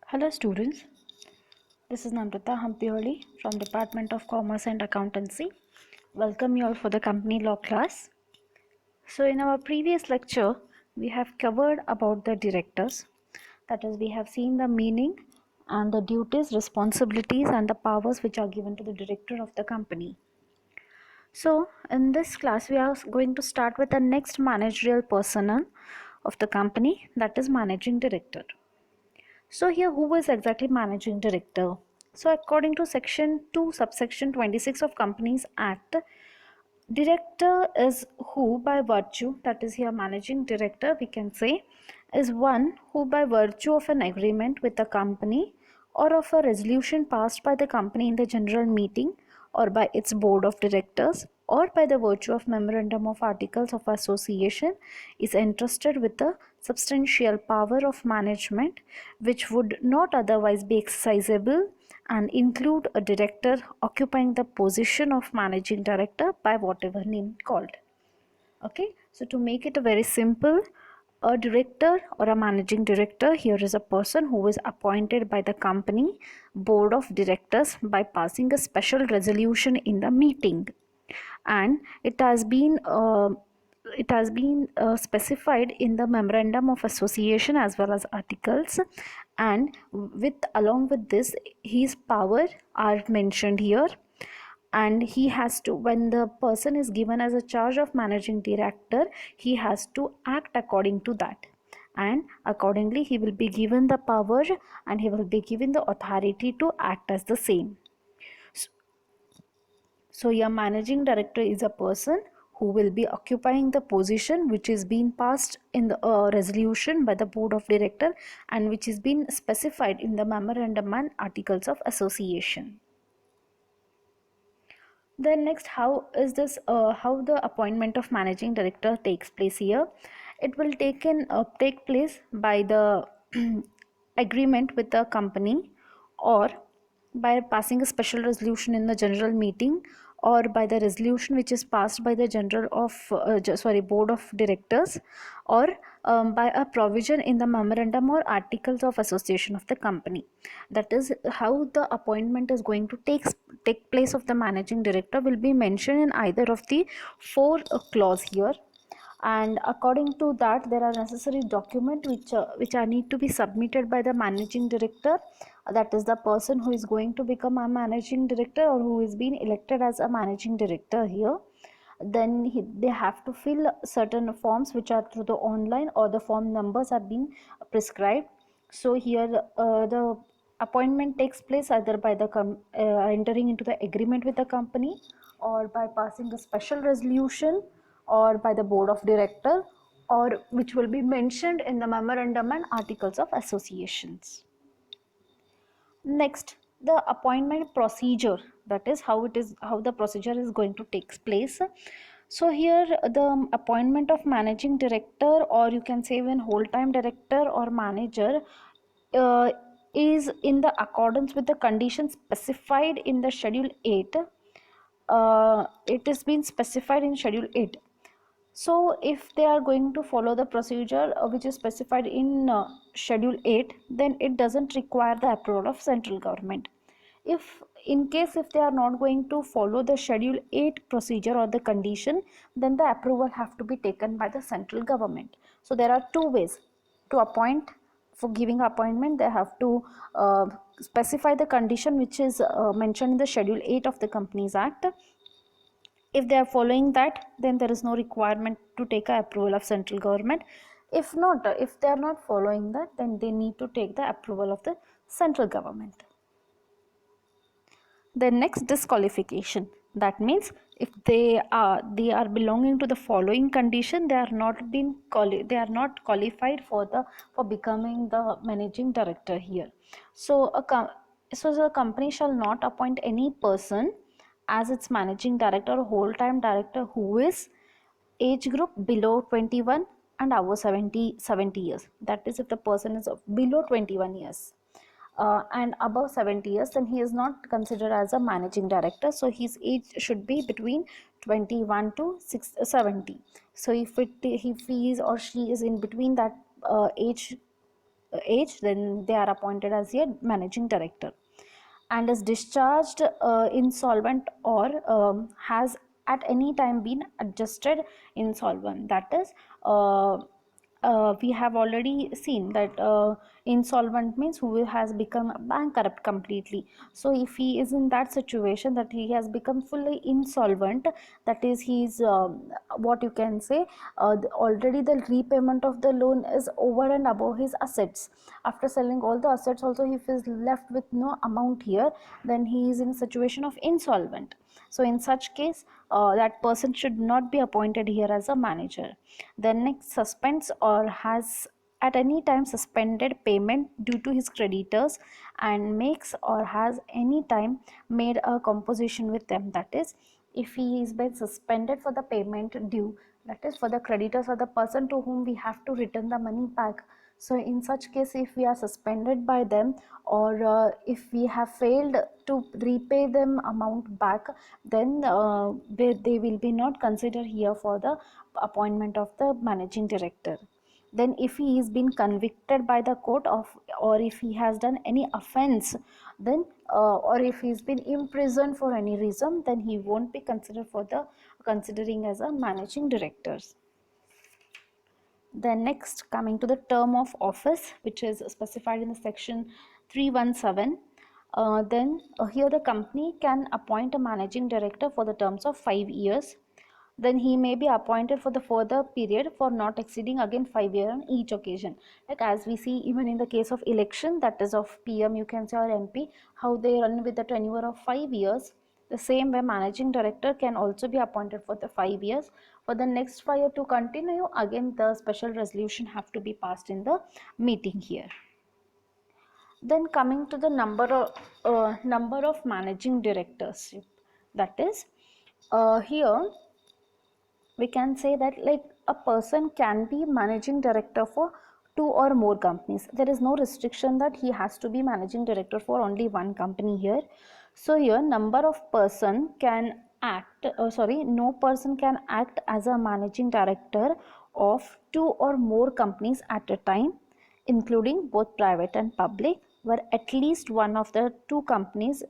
Hello students, this is Namrata Hampioli from Department of Commerce and Accountancy. Welcome you all for the company law class. So in our previous lecture, we have covered about the directors. That is, we have seen the meaning and the duties, responsibilities and the powers which are given to the director of the company. So in this class, we are going to start with the next managerial personnel of the company, that is managing director. So here, who is exactly managing director? So according to section 2 subsection 26 of Companies Act, director is who by virtue, that is here managing director we can say, is one who by virtue of an agreement with the company or of a resolution passed by the company in the general meeting or by its board of directors or by the virtue of memorandum of articles of association is entrusted with the substantial power of management which would not otherwise be exercisable and include a director occupying the position of managing director by whatever name called. Okay, so to make it a very simple, a director or a managing director here is a person who is appointed by the company board of directors by passing a special resolution in the meeting, and it has been specified in the memorandum of association as well as articles, and with along with this his power are mentioned here, and he has to, when the person is given as a charge of managing director, he has to act according to that, and accordingly he will be given the power and he will be given the authority to act as the same. So your managing director is a person who will be occupying the position which is being passed in the resolution by the board of director and which is being specified in the memorandum and articles of association. Then next, how the appointment of managing director takes place here? It will take place by the agreement with the company, or by passing a special resolution in the general meeting, or by the resolution which is passed by the board of directors, or by a provision in the memorandum or articles of association of the company. That is how the appointment is going to take place of the managing director will be mentioned in either of the four clause here, and according to that there are necessary documents which are need to be submitted by the managing director, that is the person who is going to become a managing director or who is being elected as a managing director here. Then they have to fill certain forms which are through the online, or the form numbers are being prescribed. So here the appointment takes place either by the entering into the agreement with the company, or by passing a special resolution, or by the board of director, or which will be mentioned in the memorandum and articles of associations. Next, the appointment procedure, that is how the procedure is going to take place. So here the appointment of managing director, or you can say even whole time director or manager, uh, is in the accordance with the conditions specified in the schedule 8. It is been specified in schedule 8. So if they are going to follow the procedure which is specified in schedule 8, then it doesn't require the approval of central government. If in case if they are not going to follow the schedule 8 procedure or the condition, then the approval have to be taken by the central government. So there are two ways to appoint. For giving appointment, they have to specify the condition which is mentioned in the schedule 8 of the Companies Act. If they are following that, then there is no requirement to take a approval of central government. If they are not following that, then they need to take the approval of the central government. The next, disqualification, that means if they are belonging to the following condition, they are not qualified for becoming the managing director here. So the company shall not appoint any person as its managing director or whole time director who is age group below 21 and above 70 years. That is, if the person is below 21 years and above 70 years, then he is not considered as a managing director. So his age should be between 21 to 70. So if he is or she is in between that age age, then they are appointed as a managing director, and is discharged insolvent or has at any time been adjusted insolvent. That is, we have already seen that insolvent means who has become bankrupt completely. So if he is in that situation that he has become fully insolvent, that is he is what you can say, already the repayment of the loan is over and above his assets. After selling all the assets also, if he is left with no amount here, then he is in a situation of insolvent. So in such case, that person should not be appointed here as a manager. Then next, suspends or has at any time suspended payment due to his creditors and makes or has any time made a composition with them. That is, if he is been suspended for the payment due, that is for the creditors or the person to whom we have to return the money back. So in such case, if we are suspended by them, or if we have failed to repay them amount back, then they will be not considered here for the appointment of the managing director. Then if he is been convicted by the court of, or if he has done any offense, then or if he's been imprisoned for any reason, then he won't be considered for the considering as a managing director. Then next, coming to the term of office, which is specified in the section 317. Then here the company can appoint a managing director for the terms of 5 years. Then he may be appointed for the further period for not exceeding again 5 years on each occasion. Like as we see even in the case of election, that is of PM, you can say, or MP, how they run with the tenure of 5 years. The same way managing director can also be appointed for the 5 years. For the next 5 years to continue, again the special resolution have to be passed in the meeting here. Then coming to the number of managing directors, that is, here we can say that like a person can be managing director for 2 or more companies. There is no restriction that he has to be managing director for only one company here. So here number of person can act, no person can act as a managing director of 2 or more companies at a time, including both private and public, where at least one of the two companies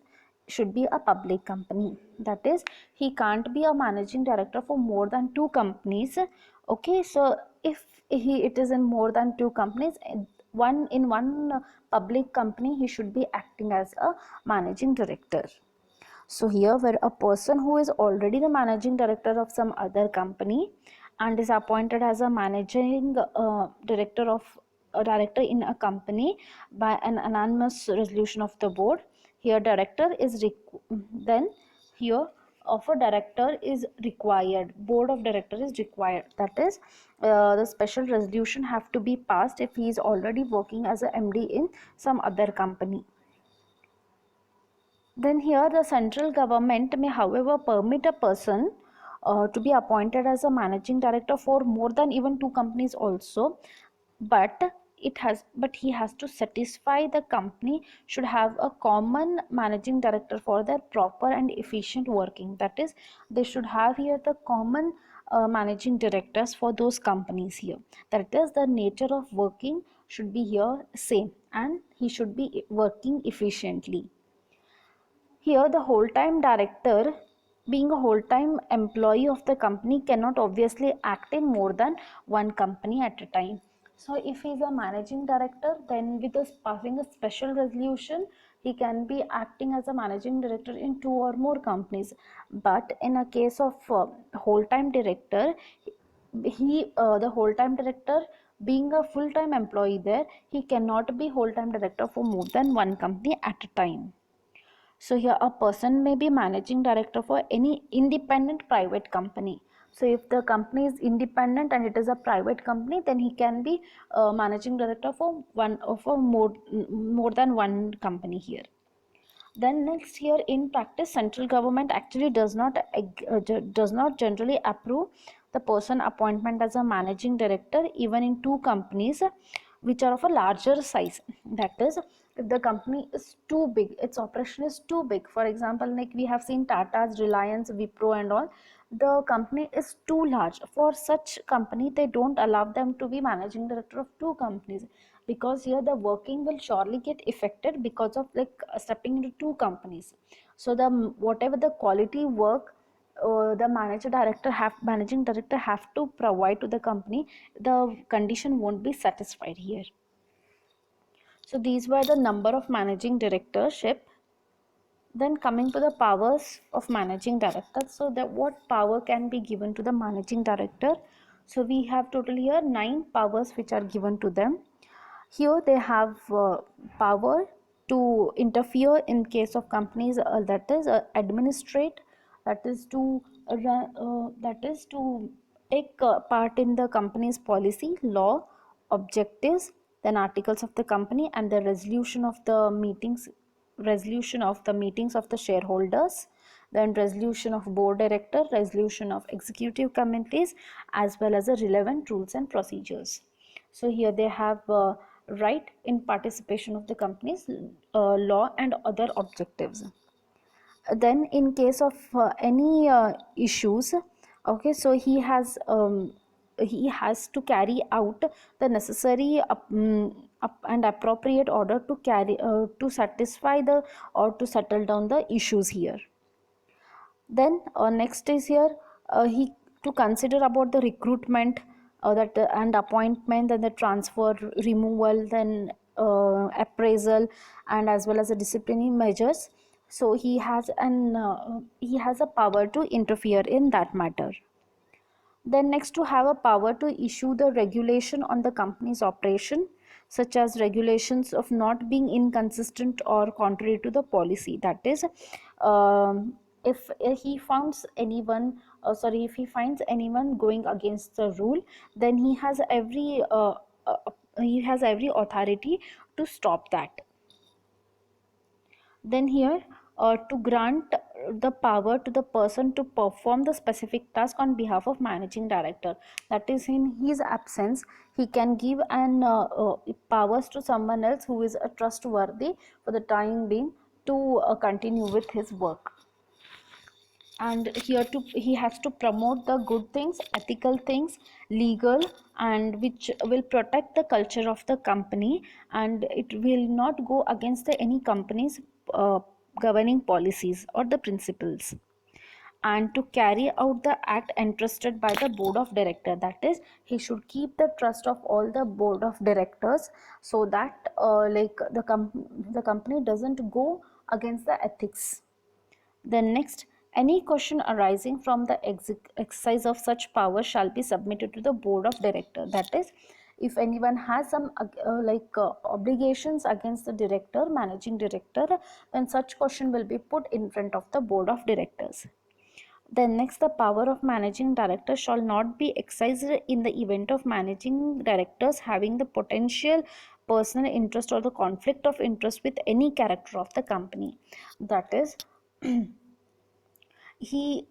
should be a public company. That is, he can't be a managing director for more than two companies. Okay, so if it is in more than two companies, one public company, he should be acting as a managing director. So here, where a person who is already the managing director of some other company and is appointed as a managing director of a director in a company by an anonymous resolution of the board, here director is then here of a director is required, board of director is required. That is, the special resolution have to be passed if he is already working as a MD in some other company. Then here the central government may however permit a person to be appointed as a managing director for more than even two companies also, but he has to satisfy the company should have a common managing director for their proper and efficient working. That is, they should have here the common managing directors for those companies here. That is, the nature of working should be here same and he should be working efficiently. Here, the whole-time director, being a whole-time employee of the company, cannot obviously act in more than one company at a time. So, if he is a managing director, then with us passing a special resolution, he can be acting as a managing director in 2 or more companies. But in a case of whole-time director, the whole-time director being a full-time employee there, he cannot be whole-time director for more than one company at a time. So here a person may be managing director for any independent private company. So if the company is independent and it is a private company, then he can be managing director for more than one company here. Then next, here in practice, central government actually does not generally approve the person appointment as a managing director even in two companies which are of a larger size. That is, if the company is too big, its operation is too big. For example, like we have seen Tata's, Reliance, Wipro and all, the company is too large. For such company, they don't allow them to be managing director of two companies. because here the working will surely get affected because of like stepping into two companies. So the whatever the quality work the managing director have to provide to the company, the condition won't be satisfied here. So these were the number of managing directorship. Then coming to the powers of managing director, so that what power can be given to the managing director. So we have total here 9 powers which are given to them. Here they have power to interfere in case of companies, that is administrate, that is to that is to take part in the company's policy, law, objectives, then articles of the company, and the resolution of the meetings of the shareholders, then resolution of board director, resolution of executive committees, as well as the relevant rules and procedures. So here they have right in participation of the company's law and other objectives. Then in case of any issues, okay, so he has to carry out the necessary and appropriate order to carry to satisfy the or to settle down the issues here. Then next is here he to consider about the recruitment, that and appointment, then the transfer, removal, then appraisal, and as well as the disciplinary measures. So he has a power to interfere in that matter. Then next, to have a power to issue the regulation on the company's operation, such as regulations of not being inconsistent or contrary to the policy. That is, if he finds anyone, if he finds anyone going against the rule, then he has every authority to stop that. Then here to grant the power to the person to perform the specific task on behalf of managing director, that is in his absence he can give an powers to someone else who is trustworthy for the time being to continue with his work. And here to he has to promote the good things, ethical things, legal, and which will protect the culture of the company, and it will not go against any company's uh, governing policies or the principles. And to carry out the act entrusted by the board of director, that is he should keep the trust of all the board of directors, so that the company doesn't go against the ethics. Then next, any question arising from the exercise of such power shall be submitted to the board of director. That is, if anyone has some obligations against the director, managing director, then such question will be put in front of the board of directors. Then next, the power of managing director shall not be exercised in the event of managing directors having the potential personal interest or the conflict of interest with any character of the company. That is, he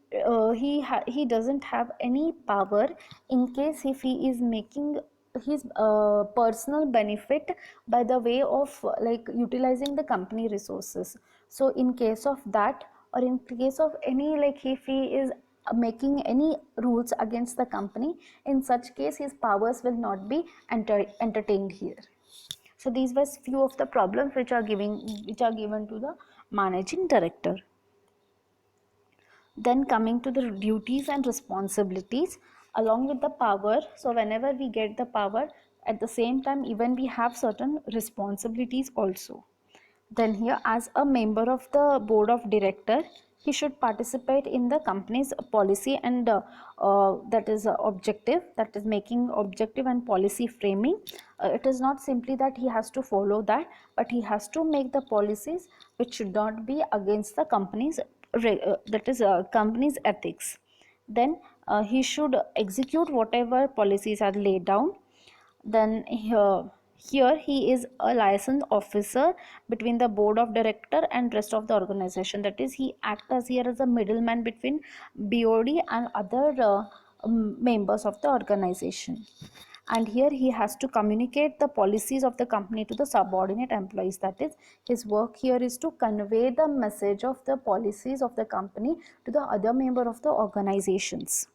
doesn't have any power in case if he is making his personal benefit by the way of like utilizing the company resources. So in case of that, or in case of any, like if he is making any rules against the company, in such case his powers will not be entertained here. So these were few of the problems which are given to the managing director. Then coming to the duties and responsibilities along with the power. So whenever we get the power, at the same time even we have certain responsibilities also. Then here, as a member of the board of director, he should participate in the company's policy and that is objective, that is making objective and policy framing. It is not simply that he has to follow that, but he has to make the policies which should not be against the company's company's ethics. Then he should execute whatever policies are laid down. Then here he is a licensed officer between the board of director and rest of the organization, that is he acts as here as a middleman between BOD and other members of the organization. And here he has to communicate the policies of the company to the subordinate employees, that is his work here is to convey the message of the policies of the company to the other member of the organizations.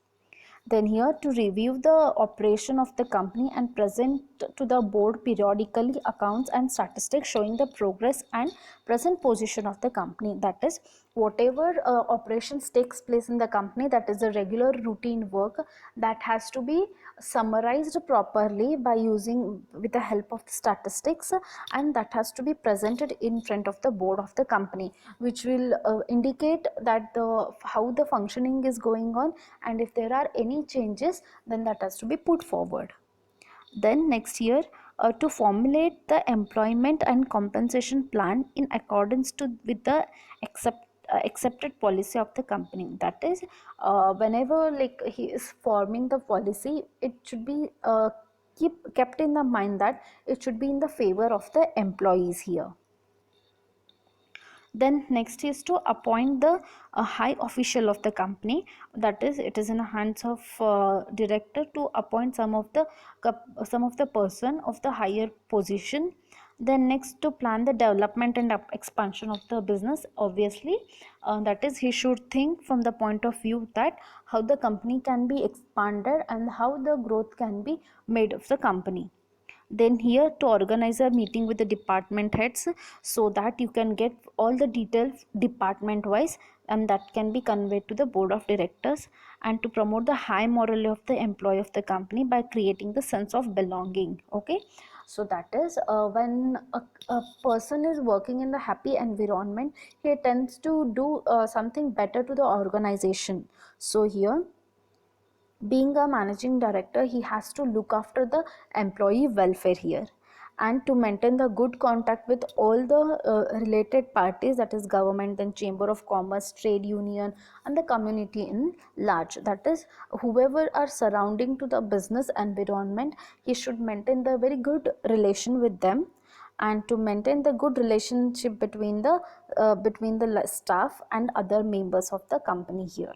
Then here, to review the operation of the company and present to the board periodically accounts and statistics showing the progress and present position of the company. That is, whatever operations takes place in the company, that is a regular routine work, that has to be summarized properly by using with the help of the statistics, and that has to be presented in front of the board of the company, which will indicate that how the functioning is going on, and if there are any changes, then that has to be put forward. Then next year, to formulate the employment and compensation plan in accordance with the accepted policy of the company. That is, whenever like he is forming the policy, it should be kept in the mind that it should be in the favor of the employees here. Then next is to appoint the high official of the company. That is, it is in the hands of director to appoint some of the person of the higher position. Then next, to plan the development and expansion of the business, obviously, that is, he should think from the point of view that how the company can be expanded and how the growth can be made of the company. Then here, to organize a meeting with the department heads, so that you can get all the details department wise, and that can be conveyed to the board of directors. And to promote the high morale of the employee of the company by creating the sense of belonging. Okay, so that is, when a person is working in the happy environment, he tends to do something better to the organization. So here, being a managing director, he has to look after the employee welfare here, and to maintain the good contact with all the related parties, that is government, then chamber of commerce, trade union, and the community in large. That is, whoever are surrounding to the business environment, he should maintain the very good relation with them, and to maintain the good relationship between the staff and other members of the company here.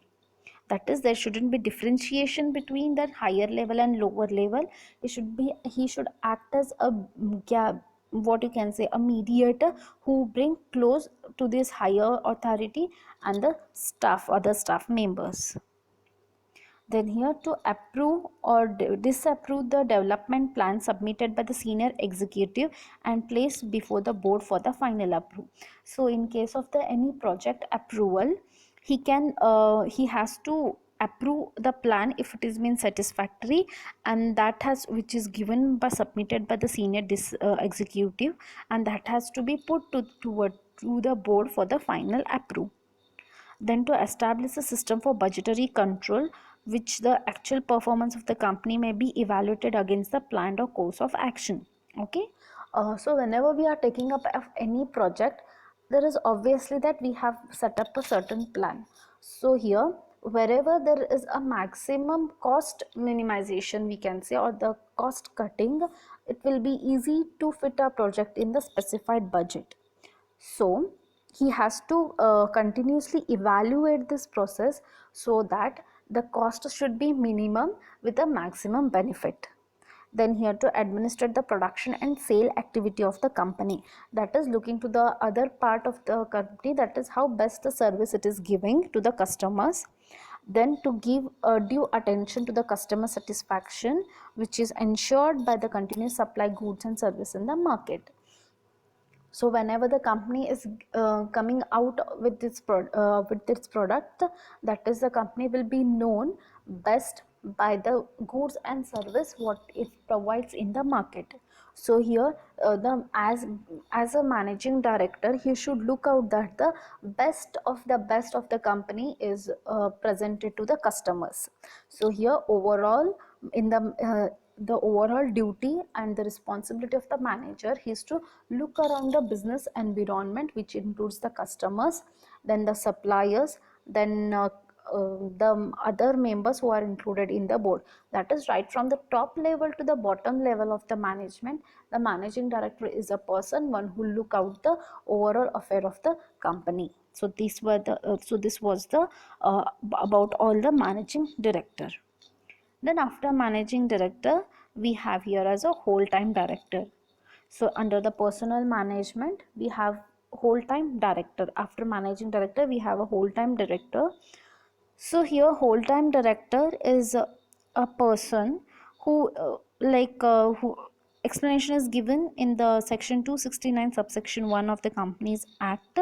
That is, there shouldn't be differentiation between that higher level and lower level. He should act as a what you can say, a mediator, who bring close to this higher authority and the other staff members. Then here, to approve or disapprove the development plan submitted by the senior executive and placed before the board for the final approval. So in case of the any project approval, he has to approve the plan if it is been satisfactory, and that has which is given by submitted by the senior executive, and that has to be put to the board for the final approval. Then, to establish a system for budgetary control, which the actual performance of the company may be evaluated against the planned or course of action. Okay, so whenever we are taking up any project, there is obviously that we have set up a certain plan. So here, wherever there is a maximum cost minimization, we can say, or the cost cutting, it will be easy to fit a project in the specified budget. So he has to continuously evaluate this process, so that the cost should be minimum with a maximum benefit. Then here, to administrate the production and sale activity of the company, that is looking to the other part of the company, that is how best the service it is giving to the customers. Then to give due attention to the customer satisfaction, which is ensured by the continuous supply goods and service in the market. So whenever the company is coming out with its product, that is, the company will be known best by the goods and service what it provides in the market. So here, the as a managing director, he should look out that the best of the company is presented to the customers. So here, overall, in the overall duty and the responsibility of the manager is to look around the business environment, which includes the customers, then the suppliers, then the other members who are included in the board. That is, right from the top level to the bottom level of the management, the managing director is a person one who look out the overall affair of the company. So this was the about all the managing director. Then after managing director, we have here as a whole-time director. So under the personal management, we have whole-time director. After managing director, we have a whole-time director. So here, whole-time director is a person who explanation is given in the section 269 subsection 1 of the Companies Act.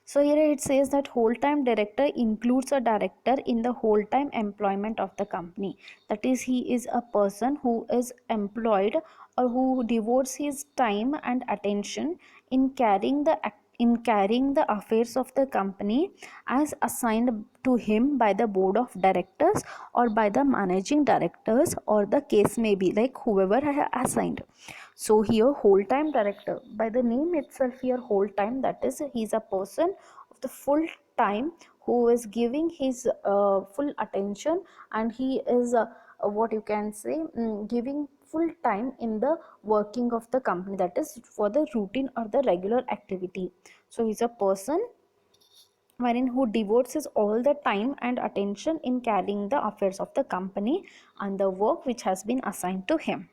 So here it says that whole time director includes a director in the whole time employment of the company. That is, he is a person who is employed or who devotes his time and attention in carrying the affairs of the company as assigned to him by the board of directors or by the managing directors, or the case may be, like whoever assigned. So here whole time director, by the name itself here whole time, that is, he is a person of the full time who is giving his full attention, and he is what you can say, giving full time in the working of the company, that is for the routine or the regular activity. So he's a person wherein who devotes his all the time and attention in carrying the affairs of the company and the work which has been assigned to him.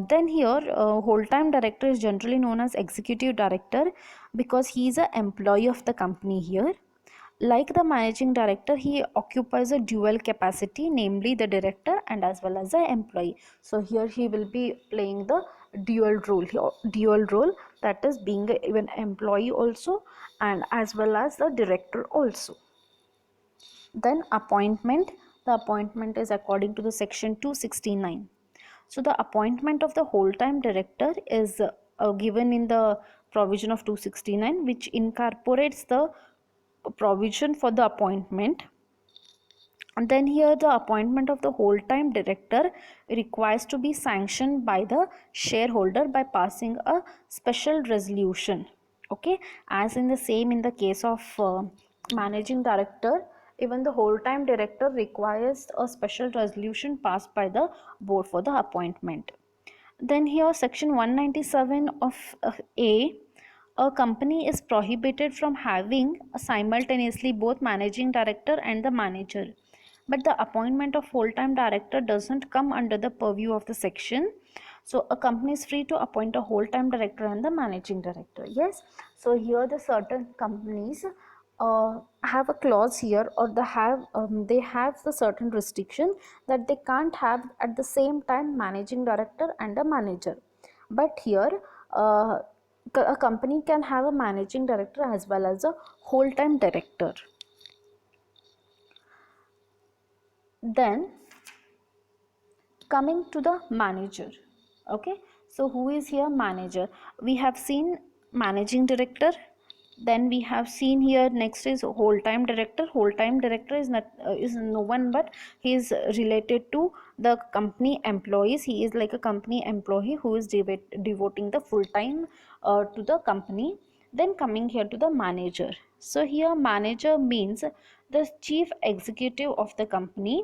Then here whole-time director is generally known as executive director because he is an employee of the company here. Like the managing director, he occupies a dual capacity, namely the director and as well as the employee. So here he will be playing the dual role, that is being even employee also and as well as the director also. Then appointment. The appointment is according to the section 269. So the appointment of the whole-time director is given in the provision of 269, which incorporates the provision for the appointment. And then here the appointment of the whole-time director requires to be sanctioned by the shareholder by passing a special resolution. Okay, as in the same in the case of managing director, even the whole-time director requires a special resolution passed by the board for the appointment. Then here section 197 of a company is prohibited from having simultaneously both managing director and the manager. But the appointment of full-time director doesn't come under the purview of the section. So a company is free to appoint a whole-time director and the managing director. Yes. So here the certain companies have a clause here, or they have the certain restriction that they can't have at the same time managing director and a manager. But here a company can have a managing director as well as a whole-time director. Then coming to the manager. Okay, so who is here manager? We have seen managing director, then we have seen here next is whole-time director. Whole-time director is not is no one but he is related to the company employees. He is like a company employee who is devoting the full time to the company. Then coming here to the manager. So here manager means the chief executive of the company,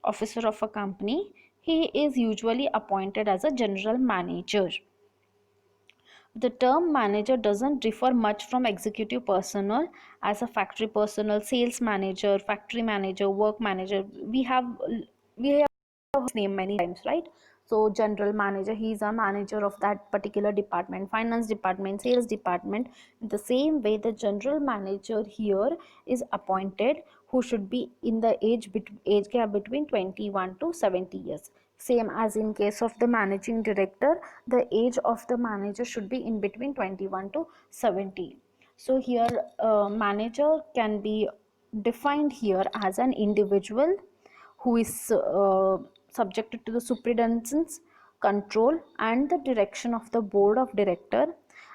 officer of a company. He is usually appointed as a general manager. The term manager doesn't differ much from executive personnel, as a factory personnel, sales manager, factory manager, work manager. We have his name many times, right? So general manager, he is a manager of that particular department, finance department, sales department. In the same way, the general manager here is appointed, who should be in the age gap between 21 to 70 years. Same as in case of the managing director, the age of the manager should be in between 21 to 70. So here manager can be defined here as an individual who is subjected to the superintendence, control and the direction of the board of director,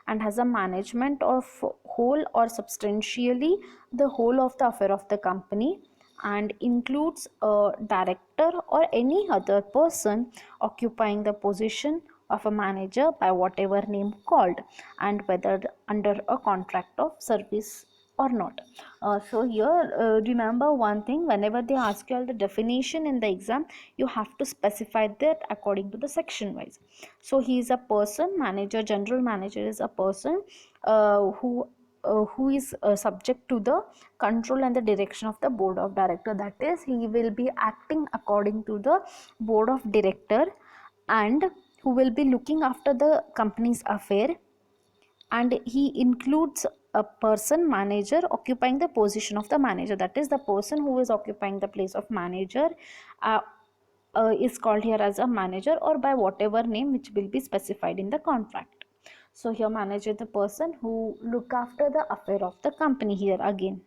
and has a management of whole or substantially the whole of the affair of the company, and includes a director or any other person occupying the position of a manager by whatever name called, and whether under a contract of service or not. So here remember one thing, whenever they ask you all the definition in the exam, you have to specify that according to the section wise. So he is a person, manager, general manager is a person who is subject to the control and the direction of the board of director. That is, he will be acting according to the board of director, and who will be looking after the company's affair, and he includes a person manager occupying the position of the manager. That is, the person who is occupying the place of manager uh, is called here as a manager, or by whatever name which will be specified in the contract. So here manager is the person who look after the affair of the company here again.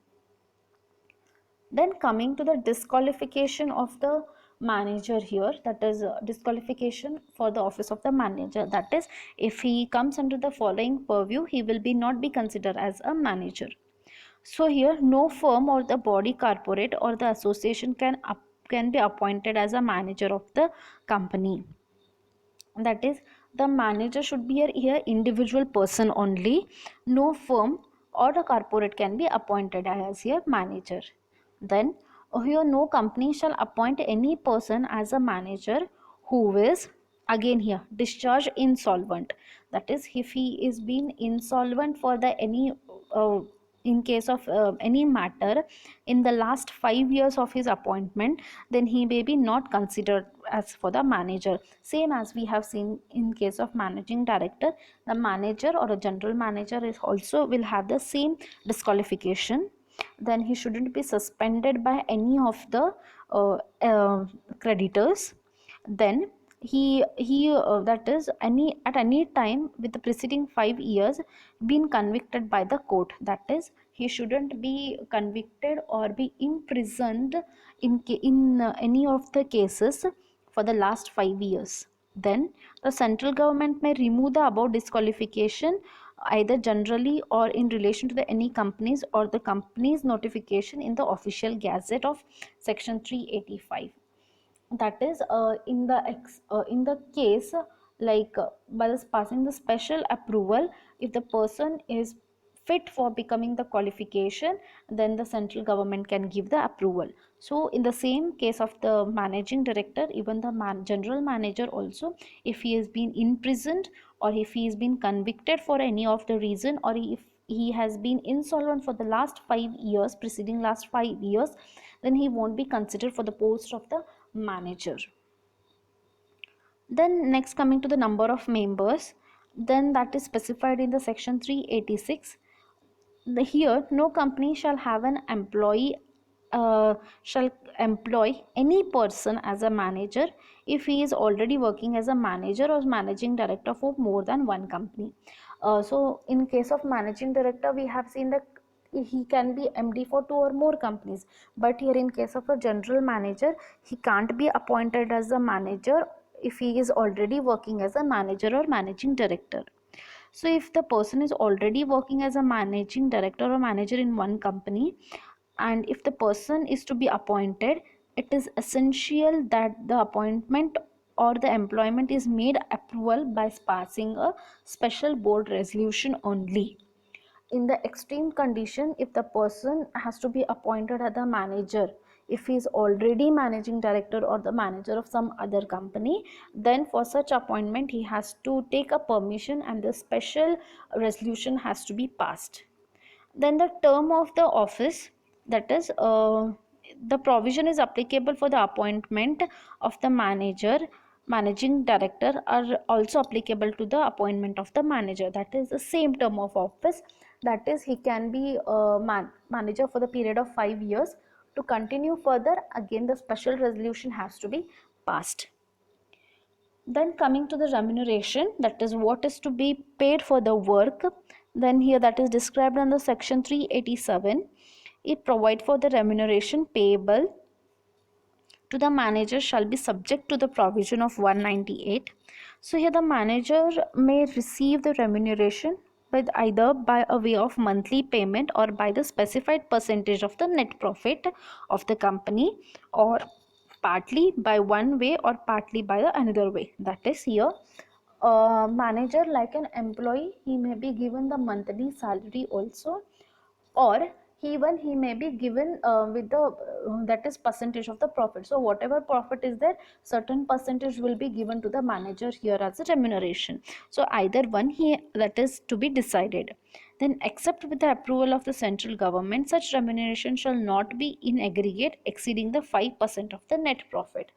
Then coming to the disqualification of the manager here, that is disqualification for the office of the manager, that is if he comes under the following purview, he will be not be considered as a manager. So here no firm or the body corporate or the association can be appointed as a manager of the company. That is, the manager should be here individual person only. No firm or the corporate can be appointed as here manager. Then here no company shall appoint any person as a manager who is, again here, discharged insolvent. That is, if he is being insolvent for the any in case of any matter in the last 5 years of his appointment, then he may be not considered as for the manager. Same as we have seen in case of managing director, the manager or a general manager is also will have the same disqualification. Then he shouldn't be suspended by any of the creditors. Then he that is any at any time with the preceding 5 years been convicted by the court. That is, he shouldn't be convicted or be imprisoned in any of the cases for the last 5 years. Then the central government may remove the above disqualification either generally or in relation to the any companies or the company's notification in the official gazette of section 385. That is in the case by this passing the special approval, if the person is fit for becoming the qualification, then the central government can give the approval. So in the same case of the managing director, even the general manager also, if he has been imprisoned or if he has been convicted for any of the reason, or if he has been insolvent for the last 5 years, preceding last 5 years, then he won't be considered for the post of the manager. Then next, coming to the number of members, then that is specified in the section 386. Here no company shall have an employee shall employ any person as a manager if he is already working as a manager or managing director for more than one company. So in case of managing director, we have seen that he can be MD for 2 or more companies, but here in case of a general manager, he can't be appointed as a manager if he is already working as a manager or managing director. So if the person is already working as a managing director or manager in one company, and if the person is to be appointed, it is essential that the appointment or the employment is made approval by passing a special board resolution only. In the extreme condition, if the person has to be appointed as a manager, if he is already managing director or the manager of some other company, then for such appointment he has to take a permission and the special resolution has to be passed. Then the term of the office, that is the provision is applicable for the appointment of the manager, managing director, are also applicable to the appointment of the manager. That is the same term of office. That is, he can be manager for the period of 5 years. To continue further, again the special resolution has to be passed. Then coming to the remuneration, that is what is to be paid for the work, then here that is described under section 387. It provide for the remuneration payable to the manager shall be subject to the provision of 198. So here the manager may receive the remuneration with either by a way of monthly payment or by the specified percentage of the net profit of the company, or partly by one way or partly by the another way. That is, here manager, like an employee, he may be given the monthly salary also, or he may be given with the that is percentage of the profit. So whatever profit is there, certain percentage will be given to the manager here as a remuneration. So either one, he that is to be decided. Then except with the approval of the central government, such remuneration shall not be in aggregate exceeding the 5% of the net profit.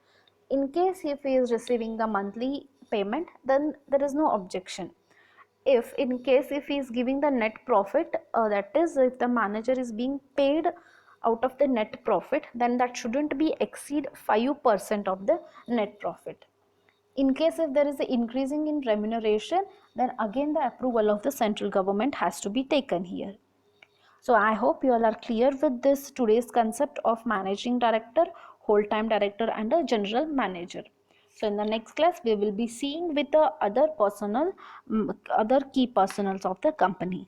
In case if he is receiving the monthly payment, then there is no objection. If in case if he is giving the net profit, that is, if the manager is being paid out of the net profit, then that shouldn't be exceed 5% of the net profit. In case if there is an increasing in remuneration, then again the approval of the central government has to be taken here. So I hope you all are clear with this today's concept of managing director, whole time director and a general manager. So in the next class we will be seeing with the other personnel, other key personals of the company.